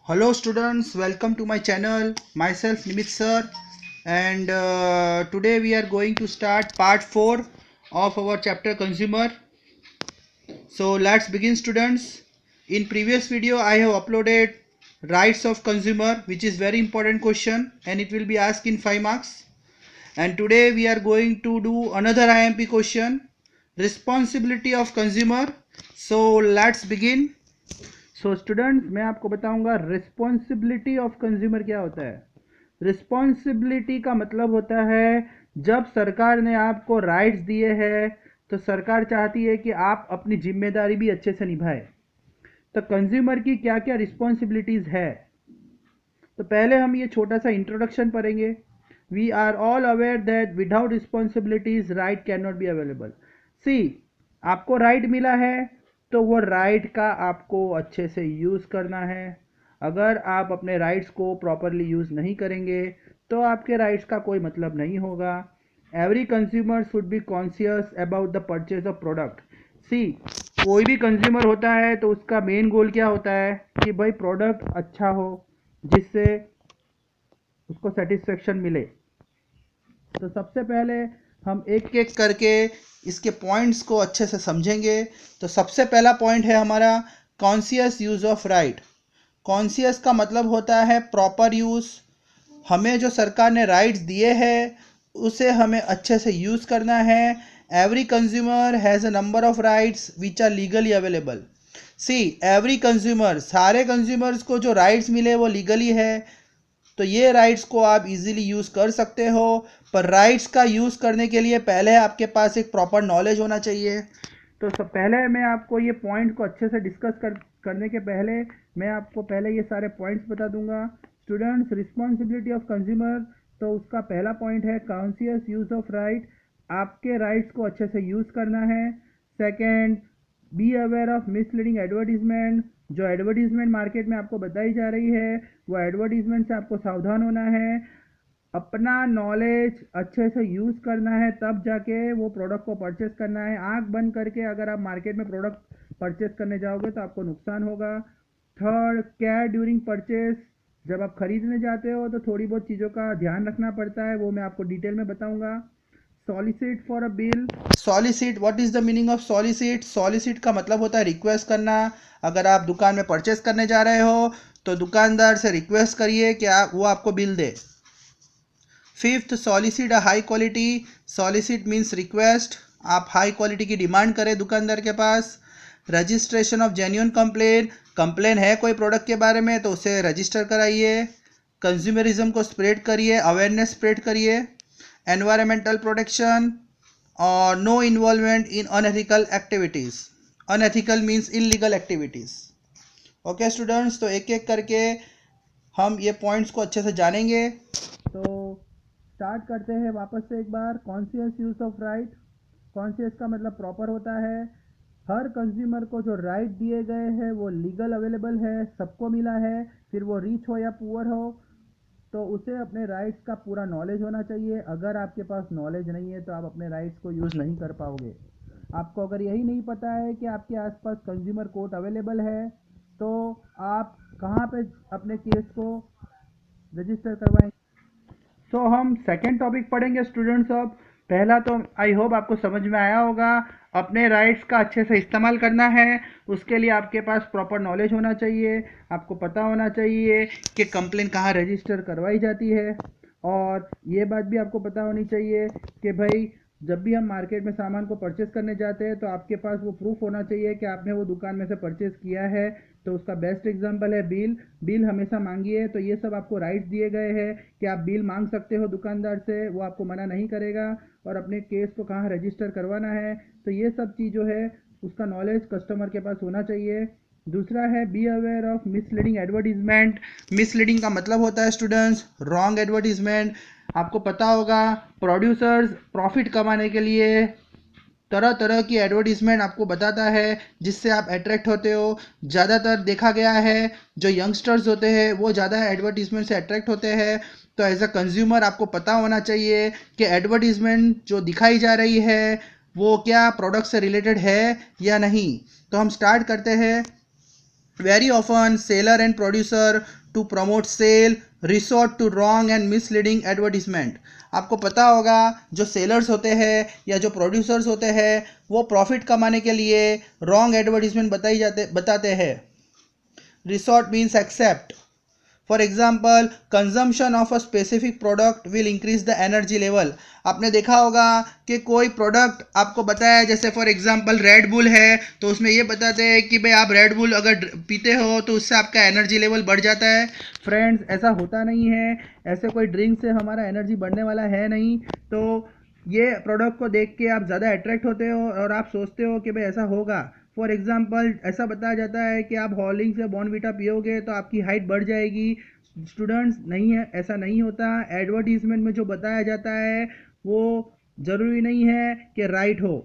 Hello students, welcome to my channel. Myself Nimit sir, and today we are going to start part 4 of our chapter consumer. So let's begin students. In previous video I have uploaded rights of consumer, which is very important question and it will be asked in 5 marks. And today we are going to do another IMP question, responsibility of consumer. So let's begin. So students मैं आपको बताऊंगा responsibility of consumer क्या होता है। Responsibility का मतलब होता है जब सरकार ने आपको राइट्स दिए हैं तो सरकार चाहती है कि आप अपनी जिम्मेदारी भी अच्छे से निभाएं। तो कंज्यूमर की क्या क्या रिस्पॉन्सिबिलिटीज़ है, तो पहले हम ये छोटा सा इंट्रोडक्शन पढ़ेंगे। We are all aware that without responsibilities right can not be available. See, आपको राइट मिला है तो वो राइट का आपको अच्छे से यूज़ करना है। अगर आप अपने राइट्स को प्रॉपरली यूज़ नहीं करेंगे तो आपके राइट्स का कोई मतलब नहीं होगा। Every consumer should be conscious about the purchase of product. See, कोई भी कंज्यूमर होता है तो उसका मेन गोल क्या होता है कि भाई प्रोडक्ट अच्छा हो जिससे उसको सेटिस्फेक्शन मिले। तो सबसे पहले हम एक एक करके इसके पॉइंट्स को अच्छे से समझेंगे। तो सबसे पहला पॉइंट है हमारा conscious use of right. Conscious का मतलब होता है प्रॉपर यूज़। हमें जो सरकार ने राइट्स दिए हैं उसे हमें अच्छे से यूज़ करना है। Every consumer has a number of rights which are legally available. See, every consumer, सारे कंज्यूमर्स को जो राइट्स मिले वो लीगली है, तो ये राइट्स को आप इजीली यूज़ कर सकते हो। पर राइट्स का यूज़ करने के लिए पहले आपके पास एक प्रॉपर नॉलेज होना चाहिए। तो सब पहले मैं आपको ये पॉइंट को अच्छे से डिस्कस करने के पहले मैं आपको पहले ये सारे पॉइंट्स बता दूंगा। स्टूडेंट्स, रिस्पॉन्सिबिलिटी ऑफ कंज्यूमर, तो उसका पहला पॉइंट है कॉन्शियस यूज़ ऑफ राइट। आपके राइट्स को अच्छे से यूज़ करना है। Second, be aware of misleading advertisement. जो एडवर्टीजमेंट मार्केट में आपको बताई जा रही है वो एडवर्टीजमेंट से आपको सावधान होना है। अपना नॉलेज अच्छे से यूज़ करना है, तब जाके वो प्रोडक्ट को परचेस करना है। आंख बंद करके अगर आप मार्केट में प्रोडक्ट परचेस करने जाओगे तो आपको नुकसान होगा। Third, care during purchase. जब आप खरीदने जाते हो तो थोड़ी बहुत चीज़ों का ध्यान रखना पड़ता है, वो मैं आपको डिटेल में बताऊंगा। Solicit for a bill. Solicit, what is the meaning of solicit? Solicit का मतलब होता है रिक्वेस्ट करना। अगर आप दुकान में परचेस करने जा रहे हो तो दुकानदार से रिक्वेस्ट करिए कि वो आपको बिल दे। Fifth, solicit a high quality. Solicit means request, आप हाई क्वालिटी की डिमांड करें दुकानदार के पास। Registration of genuine complain. Complain है कोई प्रोडक्ट के बारे में तो उसे रजिस्टर कराइए। कंज्यूमरिज्म को स्प्रेड करिए, अवेयरनेस स्प्रेड करिए। एनवायरमेंटल प्रोटेक्शन और no involvement in unethical activities. Unethical means illegal activities. Okay students, तो एक एक करके हम ये पॉइंट्स को अच्छे से जानेंगे। तो स्टार्ट करते हैं वापस से एक बार। Conscious use of right. Conscious का मतलब प्रॉपर होता है। हर कंज्यूमर को जो राइट दिए गए हैं वो लीगल अवेलेबल है, सबको मिला है, फिर वो रिच हो या पुअर हो, तो उसे अपने राइट्स का पूरा नॉलेज होना चाहिए। अगर आपके पास नॉलेज नहीं है तो आप अपने राइट्स को यूज़ नहीं कर पाओगे। आपको अगर यही नहीं पता है कि आपके आसपास कंज्यूमर कोर्ट अवेलेबल है तो आप कहाँ पे अपने केस को रजिस्टर करवाएंगे। सो हम सेकेंड टॉपिक पढ़ेंगे स्टूडेंट्स। अब पहला तो आई होप आपको समझ में आया होगा। अपने राइट्स का अच्छे से इस्तेमाल करना है, उसके लिए आपके पास प्रॉपर नॉलेज होना चाहिए। आपको पता होना चाहिए कि कंप्लेन कहाँ रजिस्टर करवाई जाती है, और ये बात भी आपको पता होनी चाहिए कि भाई जब भी हम मार्केट में सामान को परचेस करने जाते हैं तो आपके पास वो प्रूफ होना चाहिए कि आपने वो दुकान में से परचेस किया है। तो उसका बेस्ट एग्जांपल है बिल। बिल हमेशा मांगिए। तो ये सब आपको राइट्स दिए गए हैं कि आप बिल मांग सकते हो दुकानदार से, वो आपको मना नहीं करेगा। और अपने केस को कहाँ रजिस्टर करवाना है, तो ये सब चीज़ जो है उसका नॉलेज कस्टमर के पास होना चाहिए। दूसरा है be aware of misleading advertisement. Misleading का मतलब होता है स्टूडेंट्स रॉन्ग एडवर्टीजमेंट। आपको पता होगा प्रोड्यूसर्स प्रॉफिट कमाने के लिए तरह तरह की एडवर्टीजमेंट आपको बताता है जिससे आप अट्रैक्ट होते हो। ज़्यादातर देखा गया है जो यंगस्टर्स होते हैं वो ज़्यादा एडवर्टीजमेंट से अट्रैक्ट होते हैं। तो एज अ कंज्यूमर आपको पता होना चाहिए कि एडवर्टीजमेंट जो दिखाई जा रही है वो क्या प्रोडक्ट से रिलेटेड है या नहीं। तो हम स्टार्ट करते हैं। Very often, seller and producer to promote sale resort to wrong and misleading advertisement. आपको पता होगा जो सेलर्स होते हैं या जो प्रोड्यूसर्स होते हैं वो प्रॉफिट कमाने के लिए रॉन्ग एडवर्टीजमेंट बताते हैं. Resort means accept. For example, consumption of a specific product will increase the energy level. आपने देखा होगा कि कोई प्रोडक्ट आपको बताया, जैसे फॉर एग्जांपल रेड बुल है, तो उसमें ये बताते हैं कि भाई आप रेड बुल अगर पीते हो तो उससे आपका एनर्जी लेवल बढ़ जाता है. फ्रेंड्स, ऐसा होता नहीं है. ऐसे कोई ड्रिंक से हमारा एनर्जी बढ़ने वाला है नहीं. तो ये प्रोडक्ट को देख के आप ज़्यादा अट्रैक्ट होते हो और आप सोचते हो कि भाई ऐसा होगा. फॉर एग्जाम्पल, ऐसा बताया जाता है कि आप हॉर्लिक्स या बॉर्नवीटा पियोगे तो आपकी हाइट बढ़ जाएगी. स्टूडेंट्स, नहीं है, ऐसा नहीं होता. एडवर्टीजमेंट में जो बताया जाता है वो ज़रूरी नहीं है कि राइट हो.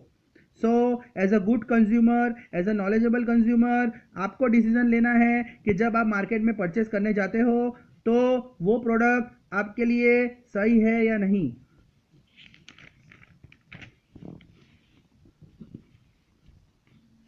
So as a good consumer, as a knowledgeable consumer, आपको डिसीजन लेना है कि जब आप मार्केट में परचेस करने जाते हो तो वो प्रोडक्ट आपके लिए सही है या नहीं.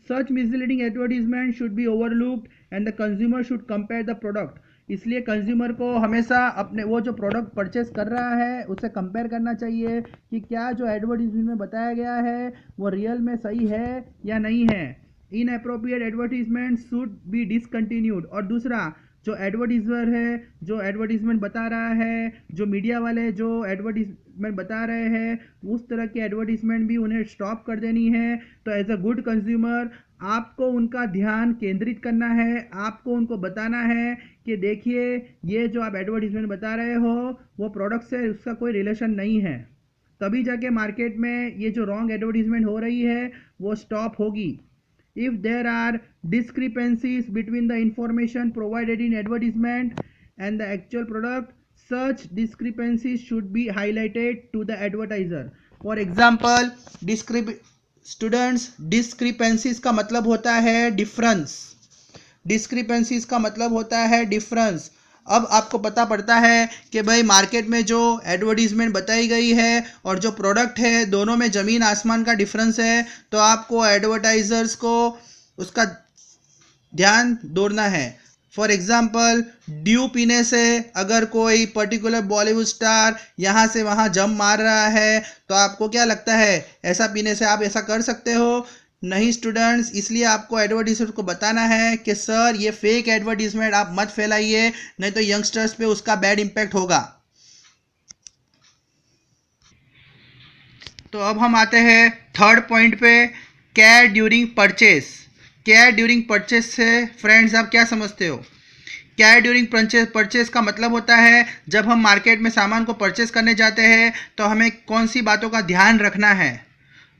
Such misleading advertisement should be overlooked and the consumer should compare the product. इसलिए कंज्यूमर को हमेशा अपने वो जो प्रोडक्ट परचेस कर रहा है उससे कंपेयर करना चाहिए कि क्या जो एडवर्टीजमेंट में बताया गया है वो रियल में सही है या नहीं है. Inappropriate advertisement should be discontinued. और दूसरा, जो एडवर्टीजर है, जो एडवर्टीजमेंट बता रहा है, जो मीडिया वाले जो एडवर्टीजमेंट बता रहे हैं, उस तरह की एडवर्टीजमेंट भी उन्हें स्टॉप कर देनी है. तो एज अ गुड कंज्यूमर आपको उनका ध्यान केंद्रित करना है. आपको उनको बताना है कि देखिए ये जो आप एडवर्टीजमेंट बता रहे हो वो प्रोडक्ट से उसका कोई रिलेशन नहीं है. तभी जाके मार्केट में ये जो रॉन्ग एडवर्टीजमेंट हो रही है वो स्टॉप होगी. If there are discrepancies between the information provided in advertisement and the actual product, such discrepancies should be highlighted to the advertiser. For example, discrepancies का मतलब होता है difference. Discrepancies का मतलब होता है difference. अब आपको पता पड़ता है कि भाई मार्केट में जो एडवर्टीजमेंट बताई गई है और जो प्रोडक्ट है दोनों में ज़मीन आसमान का डिफरेंस है. तो आपको एडवर्टाइजर्स को उसका ध्यान दौड़ना है. फॉर एग्जाम्पल, ड्यू पीने से अगर कोई पर्टिकुलर बॉलीवुड स्टार यहाँ से वहाँ जंप मार रहा है तो आपको क्या लगता है, ऐसा पीने से आप ऐसा कर सकते हो? नहीं स्टूडेंट्स. इसलिए आपको एडवर्टीजर को बताना है कि सर ये फेक एडवर्टीजमेंट आप मत फैलाइए, नहीं तो यंगस्टर्स पे उसका बैड इम्पैक्ट होगा. तो अब हम आते हैं थर्ड पॉइंट पे, care during purchase. Care during purchase से फ्रेंड्स आप क्या समझते हो? केयर ड्यूरिंग परचेस का मतलब होता है जब हम मार्केट में सामान को परचेस करने जाते हैं तो हमें कौन सी बातों का ध्यान रखना है.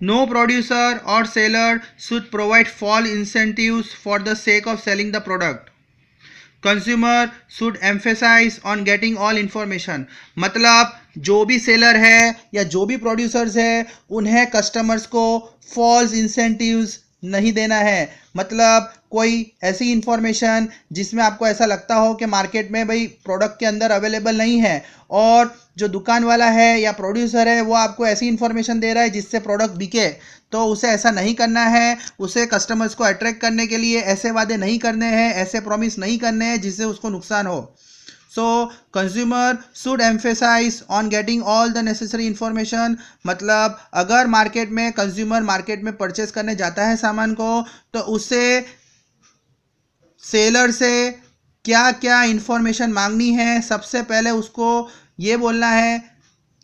No producer or seller should provide false incentives for the sake of selling the product. Consumer should emphasize on getting all information. मतलब जो भी सेलर है या जो भी प्रोड्यूसर्स है उन्हें कस्टमर्स को फॉल्स इंसेंटिव्स नहीं देना है. मतलब कोई ऐसी इंफॉर्मेशन जिसमें आपको ऐसा लगता हो कि मार्केट में भाई प्रोडक्ट के अंदर अवेलेबल नहीं है और जो दुकान वाला है या प्रोड्यूसर है वो आपको ऐसी इंफॉर्मेशन दे रहा है जिससे प्रोडक्ट बिके, तो उसे ऐसा नहीं करना है. उसे कस्टमर्स को अट्रैक्ट करने के लिए ऐसे वादे नहीं करने हैं, ऐसे प्रॉमिस नहीं करने हैं जिससे उसको नुकसान हो. So consumer should emphasise on getting all the necessary information. मतलब अगर मार्केट में कंज्यूमर मार्केट में परचेस करने जाता है सामान को तो उसे सेलर से क्या क्या इंफॉर्मेशन मांगनी है. सबसे पहले उसको ये बोलना है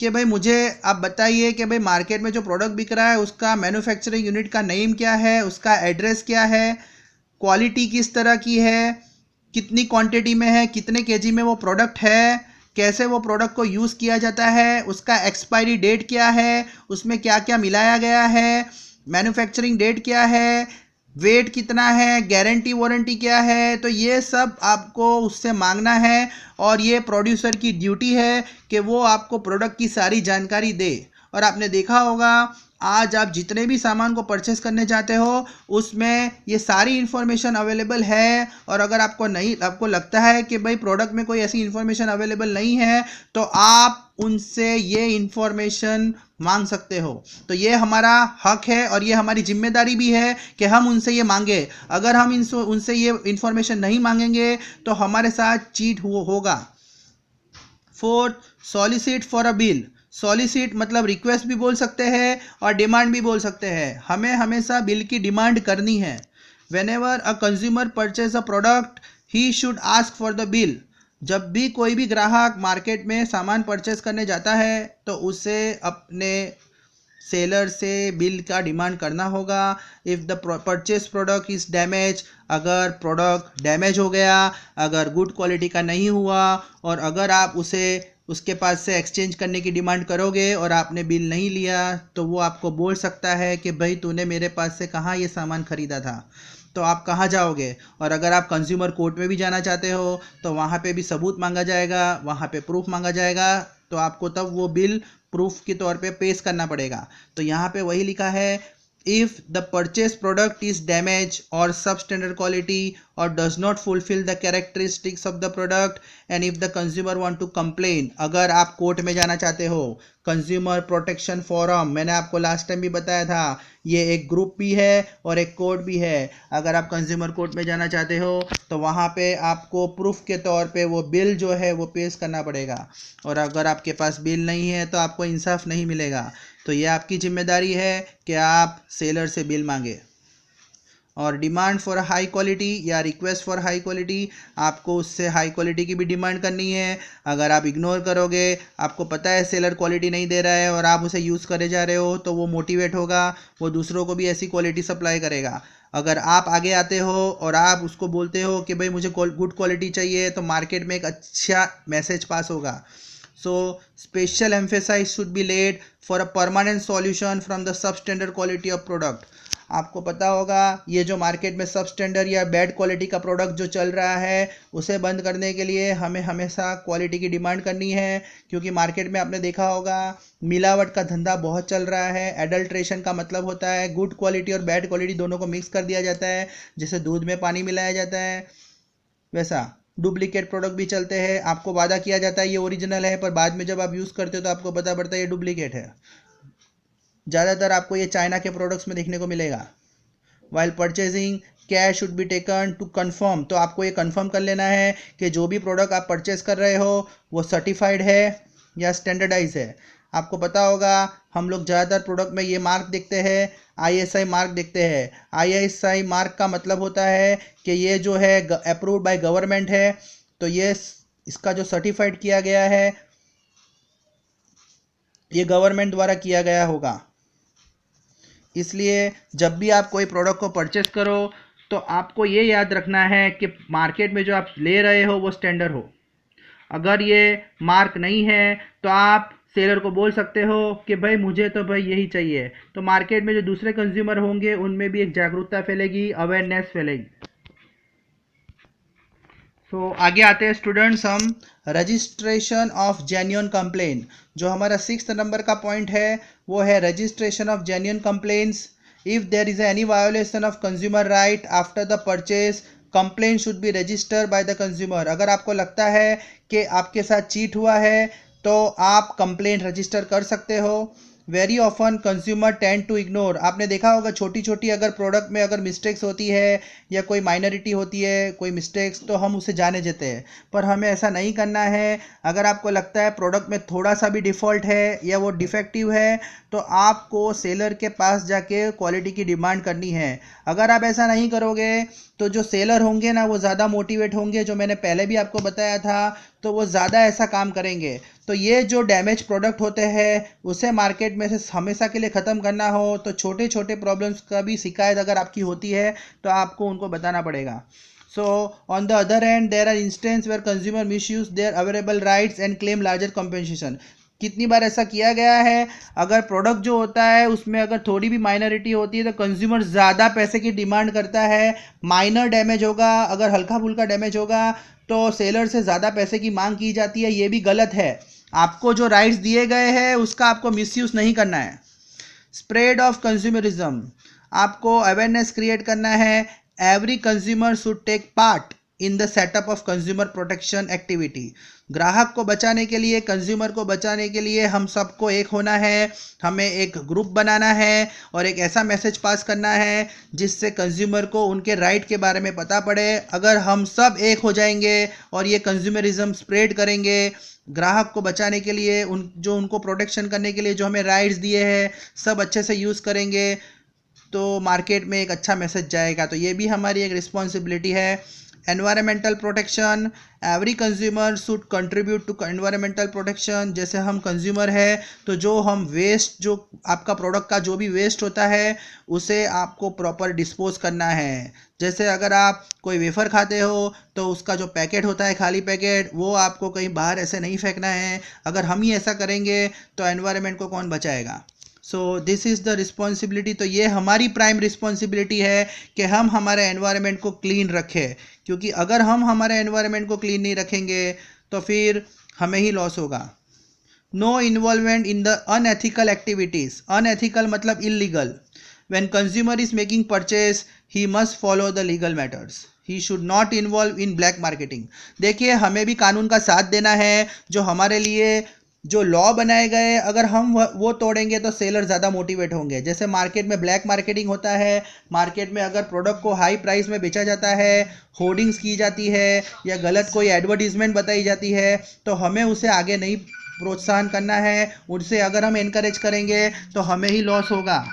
कि भाई मुझे आप बताइए कि भाई मार्केट में जो प्रोडक्ट बिक रहा है उसका मैन्युफैक्चरिंग यूनिट का नेम क्या है, उसका एड्रेस क्या है, क्वालिटी किस तरह की है, कितनी क्वांटिटी में है, कितने केजी में वो प्रोडक्ट है, कैसे वो प्रोडक्ट को यूज़ किया जाता है, उसका एक्सपायरी डेट क्या है, उसमें क्या क्या मिलाया गया है, मैन्युफैक्चरिंग डेट क्या है, वेट कितना है, गारंटी वारंटी क्या है. तो ये सब आपको उससे मांगना है और ये प्रोड्यूसर की ड्यूटी है कि वो आपको प्रोडक्ट की सारी जानकारी दे. और आपने देखा होगा आज आप जितने भी सामान को परचेस करने जाते हो उसमें ये सारी इन्फॉर्मेशन अवेलेबल है. और अगर आपको लगता है कि भाई प्रोडक्ट में कोई ऐसी इन्फॉर्मेशन अवेलेबल नहीं है तो आप उनसे ये इंफॉर्मेशन मांग सकते हो। तो ये हमारा हक है और ये हमारी जिम्मेदारी भी है कि हम उनसे ये मांगे। अगर हम उनसे ये इंफॉर्मेशन नहीं मांगेंगे तो हमारे साथ चीट होगा। Fourth, solicit for a bill. Solicit मतलब रिक्वेस्ट भी बोल सकते हैं और डिमांड भी बोल सकते हैं। हमें हमेशा बिल की डिमांड करनी है। Whenever a consumer purchase a product, he should ask for the bill. जब भी कोई भी ग्राहक मार्केट में सामान परचेस करने जाता है तो उसे अपने सेलर से बिल का डिमांड करना होगा। If the purchase product is damage, अगर प्रोडक्ट डैमेज हो गया, अगर गुड क्वालिटी का नहीं हुआ और अगर आप उसे उसके पास से एक्सचेंज करने की डिमांड करोगे और आपने बिल नहीं लिया तो वो आपको बोल सकता है कि भाई तूने मेरे पास से कहाँ ये सामान ख़रीदा था। तो आप कहाँ जाओगे? और अगर आप कंज्यूमर कोर्ट में भी जाना चाहते हो तो वहाँ पे भी सबूत मांगा जाएगा, वहाँ पे प्रूफ मांगा जाएगा, तो आपको तब वो बिल प्रूफ के तौर पे पेश करना पड़ेगा। तो यहाँ पे वही लिखा है, if the purchase product is damaged or substandard quality or does not fulfill the characteristics of the product and if the consumer want to complain। अगर आप कोर्ट में जाना चाहते हो, कंज्यूमर प्रोटेक्शन फोरम, मैंने आपको लास्ट टाइम भी बताया था, ये एक ग्रुप भी है और एक कोर्ट भी है। अगर आप कंज्यूमर कोर्ट में जाना चाहते हो तो वहाँ पे आपको प्रूफ के तौर पे वो बिल जो है वो पेश करना पड़ेगा और अगर आपके पास बिल नहीं है तो आपको इंसाफ नहीं मिलेगा। तो ये आपकी जिम्मेदारी है कि आप सेलर से बिल मांगे। और डिमांड फॉर हाई क्वालिटी या रिक्वेस्ट फॉर हाई क्वालिटी, आपको उससे हाई क्वालिटी की भी डिमांड करनी है। अगर आप इग्नोर करोगे, आपको पता है सेलर क्वालिटी नहीं दे रहा है और आप उसे यूज़ करे जा रहे हो, तो वो मोटिवेट होगा, वो दूसरों को भी ऐसी क्वालिटी सप्लाई करेगा। अगर आप आगे आते हो और आप उसको बोलते हो कि भाई मुझे गुड क्वालिटी चाहिए, तो मार्केट में एक अच्छा मैसेज पास होगा। So special emphasis should be laid for a permanent solution from the substandard quality of product। आपको पता होगा ये जो मार्केट में सबस्टैंडर्ड या बैड क्वालिटी का प्रोडक्ट जो चल रहा है उसे बंद करने के लिए हमें हमेशा क्वालिटी की डिमांड करनी है, क्योंकि मार्केट में आपने देखा होगा मिलावट का धंधा बहुत चल रहा है। एडल्ट्रेशन का मतलब होता है गुड क्वालिटी और बैड क्वालिटी दोनों को मिक्स कर दिया जाता है, जैसे दूध में पानी मिलाया जाता है वैसा। डुप्लीकेट प्रोडक्ट भी चलते हैं, आपको वादा किया जाता है ये ओरिजिनल है, पर बाद में जब आप यूज़ करते हो तो आपको पता पड़ता है ये डुप्लीकेट है। ज़्यादातर आपको ये चाइना के प्रोडक्ट्स में देखने को मिलेगा। While purchasing cash should be taken to confirm, तो आपको ये कंफर्म कर लेना है कि जो भी प्रोडक्ट आप परचेज कर रहे हो वो सर्टिफाइड है या स्टैंडर्डाइज है। आपको पता होगा हम लोग ज़्यादातर प्रोडक्ट में ये मार्क देखते हैं, ISI मार्क देखते हैं। ISI मार्क का मतलब होता है कि ये जो है अप्रूव्ड बाय गवर्नमेंट है, तो ये इसका जो सर्टिफाइड किया गया है ये गवर्नमेंट द्वारा किया गया होगा। इसलिए जब भी आप कोई प्रोडक्ट को परचेस करो तो आपको ये याद रखना है कि मार्केट में जो आप ले रहे हो वो स्टैंडर्ड हो। अगर ये मार्क नहीं है तो आप सेलर को बोल सकते हो कि भाई मुझे तो भाई यही चाहिए, तो मार्केट में जो दूसरे कंज्यूमर होंगे उनमें भी एक जागरूकता फैलेगी, अवेयरनेस फैलेगी। तो आगे आते हैं स्टूडेंट्स हम रजिस्ट्रेशन ऑफ जेन्युइन कंप्लेन। जो हमारा 6th नंबर का पॉइंट है वो है registration of genuine complaints. If there is any violation of consumer right after the purchase, complaint should be registered by the consumer. अगर आपको लगता है कि आपके साथ चीट हुआ है तो आप कंप्लेन रजिस्टर कर सकते हो। Very often consumer tend to ignore, आपने देखा होगा छोटी छोटी अगर प्रोडक्ट में अगर मिस्टेक्स होती है या कोई माइनॉरिटी होती है कोई मिस्टेक्स, तो हम उसे जाने देते हैं, पर हमें ऐसा नहीं करना है। अगर आपको लगता है प्रोडक्ट में थोड़ा सा भी डिफ़ॉल्ट है या वो डिफेक्टिव है तो आपको सेलर के पास जाके क्वालिटी की डिमांड करनी है। अगर आप ऐसा नहीं करोगे तो जो सेलर होंगे ना वो ज़्यादा मोटिवेट होंगे, जो मैंने पहले भी आपको बताया था, तो वो ज़्यादा ऐसा काम करेंगे। तो ये जो डैमेज प्रोडक्ट होते हैं उसे मार्केट में से हमेशा के लिए ख़त्म करना हो तो छोटे छोटे प्रॉब्लम्स का भी शिकायत अगर आपकी होती है तो आपको उनको बताना पड़ेगा। So on the other hand there are instances where consumer misuse their available rights and claim larger compensation। कितनी बार ऐसा किया गया है, अगर प्रोडक्ट जो होता है उसमें अगर थोड़ी भी माइनॉरिटी होती है तो कंज्यूमर ज़्यादा पैसे की डिमांड करता है। माइनर डैमेज होगा, अगर हल्का फुल्का डैमेज होगा तो सेलर से ज़्यादा पैसे की मांग की जाती है, ये भी गलत है। आपको जो राइट्स दिए गए हैं उसका आपको मिसयूज़ नहीं करना है। स्प्रेड ऑफ कंज्यूमरिज्म, आपको अवेयरनेस क्रिएट करना है। Every consumer should take part in the setup of consumer protection activity. ग्राहक को बचाने के लिए, कंज्यूमर को बचाने के लिए हम सबको एक होना है, हमें एक ग्रुप बनाना है और एक ऐसा मैसेज पास करना है जिससे कंज्यूमर को उनके राइट के बारे में पता पड़े। अगर हम सब एक हो जाएंगे और ये कंज्यूमरिज्म स्प्रेड करेंगे, ग्राहक को बचाने के लिए, उनको प्रोटेक्शन करने के लिए जो हमें राइट्स दिए हैं सब अच्छे से यूज़ करेंगे, तो मार्केट में एक अच्छा मैसेज जाएगा। तो ये भी हमारी एक रिस्पॉन्सिबिलिटी है। Environmental protection, every consumer should contribute to environmental protection. जैसे हम कंज्यूमर है तो जो हम वेस्ट, जो आपका प्रोडक्ट का जो भी वेस्ट होता है उसे आपको प्रॉपर डिस्पोज करना है। जैसे अगर आप कोई वेफर खाते हो तो उसका जो पैकेट होता है, खाली पैकेट, वो आपको कहीं बाहर ऐसे नहीं फेंकना है। अगर हम ही ऐसा करेंगे तो एनवायरनमेंट को कौन बचाएगा? So this is the responsibility. तो ये हमारी प्राइम रिस्पॉन्सिबिलिटी है कि हम हमारे एनवायरनमेंट को क्लीन रखें, क्योंकि अगर हम हमारे एनवायरनमेंट को क्लीन नहीं रखेंगे तो फिर हमें ही लॉस होगा। No involvement in the unethical activities. Unethical मतलब illegal. When consumer is making purchase he must follow the legal matters. He should not involve in black marketing. देखिए, हमें भी कानून का साथ देना है। जो हमारे लिए जो लॉ बनाए गए, अगर हम वो तोड़ेंगे तो सेलर ज़्यादा मोटिवेट होंगे। जैसे मार्केट में ब्लैक मार्केटिंग होता है, मार्केट में अगर प्रोडक्ट को हाई प्राइस में बेचा जाता है, होर्डिंग्स की जाती है या गलत कोई एडवर्टीजमेंट बताई जाती है, तो हमें उसे आगे नहीं प्रोत्साहन करना है। उनसे अगर हम इनकरेज करेंगे तो हमें ही लॉस होगा।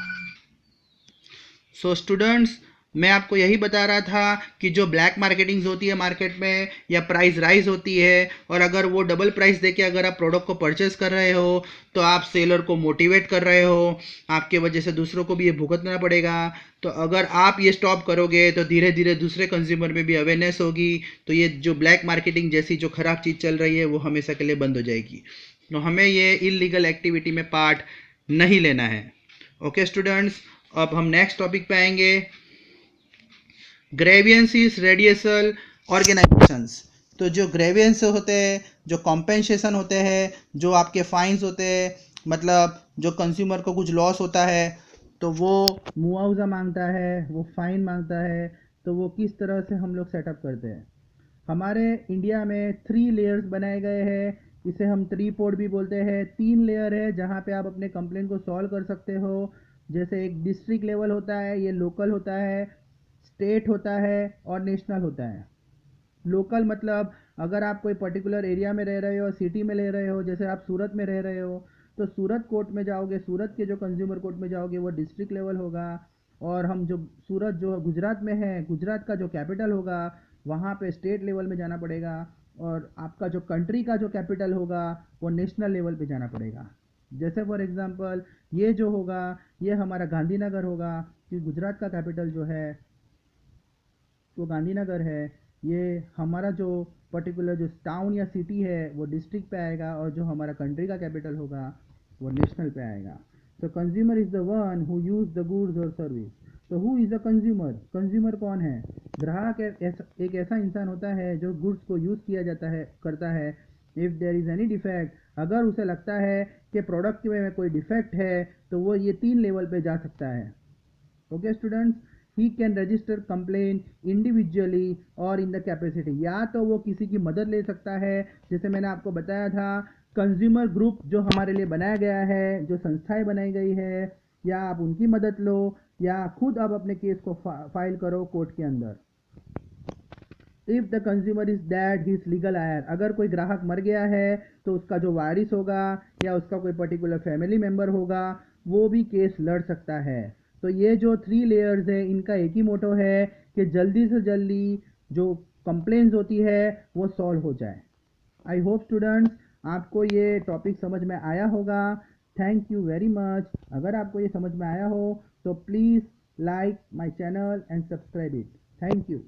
सो स्टूडेंट्स, मैं आपको यही बता रहा था कि जो ब्लैक मार्केटिंग होती है मार्केट में, या प्राइस राइज होती है, और अगर वो डबल प्राइस देके अगर आप प्रोडक्ट को परचेस कर रहे हो तो आप सेलर को मोटिवेट कर रहे हो, आपके वजह से दूसरों को भी ये भुगतना पड़ेगा। तो अगर आप ये स्टॉप करोगे तो धीरे धीरे दूसरे कंज्यूमर में भी अवेयरनेस होगी, तो ये जो ब्लैक मार्केटिंग जैसी जो खराब चीज़ चल रही है वो हमेशा के लिए बंद हो जाएगी। तो हमें ये इलीगल एक्टिविटी में पार्ट नहीं लेना है। ओके स्टूडेंट्स, अब हम नेक्स्ट टॉपिक पे आएंगे। Grievances radial organisations. तो जो ग्रेवियंस होते हैं, जो कॉम्पेंसेशन होते हैं, जो आपके फाइन्स होते हैं, मतलब जो कंज्यूमर को कुछ लॉस होता है तो वो मुआवजा मांगता है, वो फाइन मांगता है। तो वो किस तरह से हम लोग सेटअप करते हैं? हमारे इंडिया में 3 लेयर्स बनाए गए हैं। इसे हम ट्रीपोर्ट भी बोलते हैं। 3 लेयर है जहाँ पे आप अपने कंप्लेंट को सॉल्व कर सकते हो। जैसे एक डिस्ट्रिक्ट लेवल होता है, ये लोकल होता है, स्टेट होता है और नेशनल होता है। लोकल मतलब अगर आप कोई पर्टिकुलर एरिया में रह रहे हो, सिटी में ले रहे हो, जैसे आप सूरत में रह रहे हो तो सूरत कोर्ट में जाओगे, सूरत के जो कंज्यूमर कोर्ट में जाओगे वो डिस्ट्रिक्ट लेवल होगा। और हम जो सूरत जो गुजरात में है, गुजरात का जो कैपिटल होगा वहाँ पे स्टेट लेवल में जाना पड़ेगा। और आपका जो कंट्री का जो कैपिटल होगा वो नेशनल लेवल पे जाना पड़ेगा। जैसे फॉर एग्जांपल ये जो होगा ये हमारा गांधीनगर होगा, कि गुजरात का कैपिटल जो है वो गांधीनगर है। ये हमारा जो पर्टिकुलर जो टाउन या सिटी है वो डिस्ट्रिक्ट पे आएगा, और जो हमारा कंट्री का कैपिटल होगा वो नेशनल पे आएगा। तो consumer is the one who use the goods और सर्विस। तो who is the consumer? Consumer कौन है? ग्राहक एक ऐसा इंसान होता है जो गुड्स को यूज़ किया जाता है, करता है। If there is any defect, अगर उसे लगता है कि प्रोडक्ट में कोई डिफेक्ट है तो वो ये 3 लेवल पे जा सकता है। Okay students, he can register complain individually और इन द कैपेसिटी। या तो वो किसी की मदद ले सकता है, जैसे मैंने आपको बताया था कंज्यूमर ग्रुप जो हमारे लिए बनाया गया है, जो संस्थाएं बनाई गई है, या आप उनकी मदद लो या खुद आप अपने केस को फाइल करो कोर्ट के अंदर। If the consumer is dead his legal heir, अगर कोई ग्राहक मर गया है तो उसका जो वारिस होगा या उसका कोई पर्टिकुलर फैमिली मेम्बर होगा वो भी केस लड़ सकता है। तो ये जो 3 लेयर्स है इनका एक ही मोटो है कि जल्दी से जल्दी जो कंप्लेंट्स होती है वो सॉल्व हो जाए। आई होप स्टूडेंट्स आपको ये टॉपिक समझ में आया होगा। Thank you very much. अगर आपको ये समझ में आया हो तो please like my channel and subscribe it. Thank you.